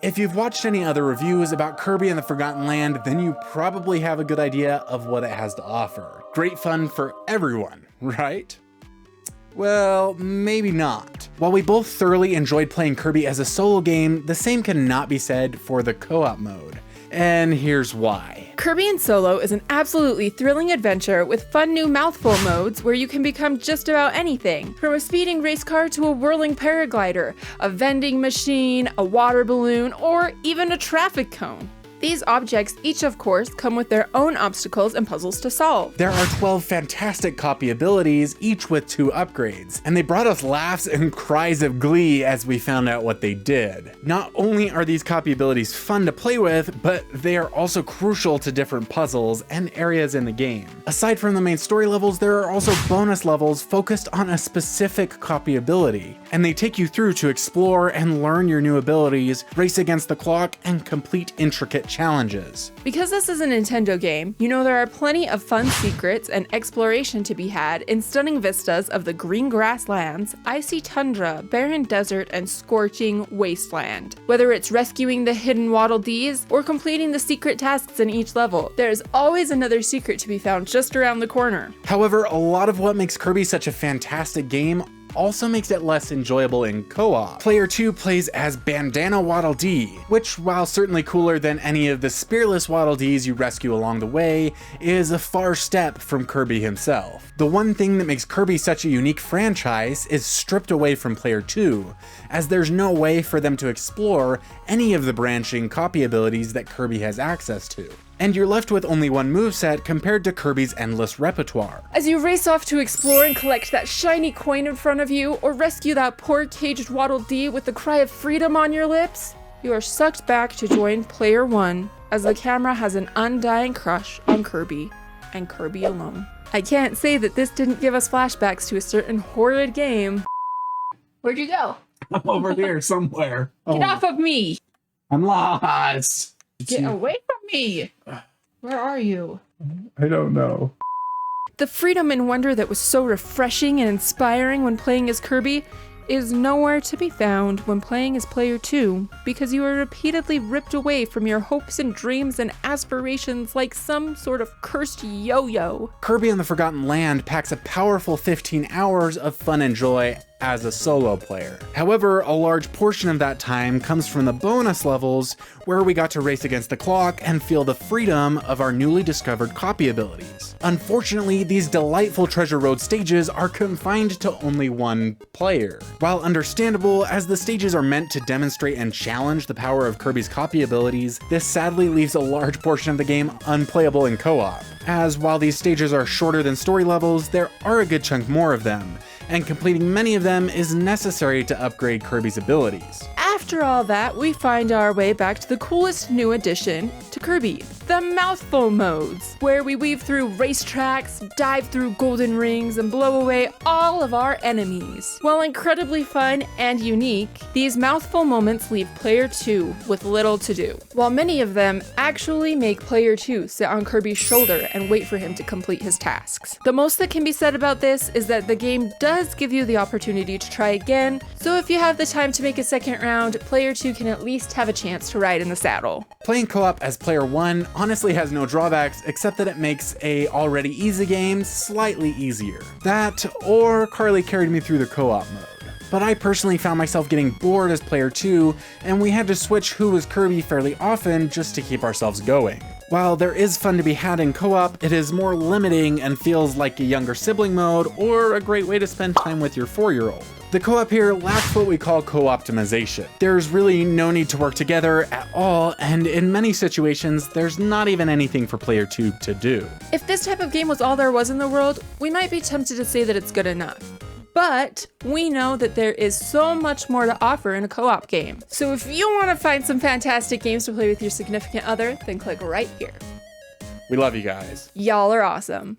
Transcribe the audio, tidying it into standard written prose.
If you've watched any other reviews about Kirby and the Forgotten Land, then you probably have a good idea of what it has to offer. Great fun for everyone, right? Well, maybe not. While we both thoroughly enjoyed playing Kirby as a solo game, the same cannot be said for the co-op mode. And here's why. Kirby in Solo is an absolutely thrilling adventure with fun new Mouthful modes where you can become just about anything, from a speeding race car to a whirling paraglider, a vending machine, a water balloon, or even a traffic cone. These objects each, of course, come with their own obstacles and puzzles to solve. There are 12 fantastic copy abilities, each with 2 upgrades, and they brought us laughs and cries of glee as we found out what they did. Not only are these copy abilities fun to play with, but they are also crucial to different puzzles and areas in the game. Aside from the main story levels, there are also bonus levels focused on a specific copy ability, and they take you through to explore and learn your new abilities, race against the clock, and complete intricate challenges. Because this is a Nintendo game, you know there are plenty of fun secrets and exploration to be had in stunning vistas of the green grasslands, icy tundra, barren desert, and scorching wasteland. Whether it's rescuing the hidden Waddle Dees or completing the secret tasks in each level, there's always another secret to be found just around the corner. However, a lot of what makes Kirby such a fantastic game also makes it less enjoyable in co-op. Player 2 plays as Bandana Waddle Dee, which, while certainly cooler than any of the spearless Waddle Dees you rescue along the way, is a far step from Kirby himself. The one thing that makes Kirby such a unique franchise is stripped away from Player 2, as there's no way for them to explore any of the branching copy abilities that Kirby has access to. And you're left with only one moveset compared to Kirby's endless repertoire. As you race off to explore and collect that shiny coin in front of you, or rescue that poor caged Waddle Dee with the cry of freedom on your lips, you are sucked back to join Player 1 as the camera has an undying crush on Kirby, and Kirby alone. I can't say that this didn't give us flashbacks to a certain horrid game. Where'd you go? I'm over here somewhere. Get off of me! I'm lost. Get away from me! Where are you? I don't know. The freedom and wonder that was so refreshing and inspiring when playing as Kirby is nowhere to be found when playing as Player 2, because you are repeatedly ripped away from your hopes and dreams and aspirations like some sort of cursed yo-yo. Kirby and the Forgotten Land packs a powerful 15 hours of fun and joy as a solo player. However, a large portion of that time comes from the bonus levels, where we got to race against the clock and feel the freedom of our newly discovered copy abilities. Unfortunately, these delightful Treasure Road stages are confined to only one player. While understandable, as the stages are meant to demonstrate and challenge the power of Kirby's copy abilities, this sadly leaves a large portion of the game unplayable in co-op, as while these stages are shorter than story levels, there are a good chunk more of them, and completing many of them is necessary to upgrade Kirby's abilities. After all that, we find our way back to the coolest new addition to Kirby, the Mouthful modes, where we weave through racetracks, dive through golden rings, and blow away all of our enemies. While incredibly fun and unique, these Mouthful moments leave Player 2 with little to do, while many of them actually make Player 2 sit on Kirby's shoulder and wait for him to complete his tasks. The most that can be said about this is that the game does give you the opportunity to try again, so if you have the time to make a second round, Player 2 can at least have a chance to ride in the saddle. Playing co-op as Player 1 honestly has no drawbacks except that it makes a already easy game slightly easier. That, or Carly carried me through the co-op mode. But I personally found myself getting bored as Player 2, and we had to switch who was Kirby fairly often just to keep ourselves going. While there is fun to be had in co-op, it is more limiting and feels like a younger sibling mode or a great way to spend time with your 4-year-old. The co-op here lacks what we call co-optimization. There's really no need to work together at all, and in many situations, there's not even anything for Player 2 to do. If this type of game was all there was in the world, we might be tempted to say that it's good enough. But we know that there is so much more to offer in a co-op game. So if you want to find some fantastic games to play with your significant other, then click right here. We love you guys. Y'all are awesome.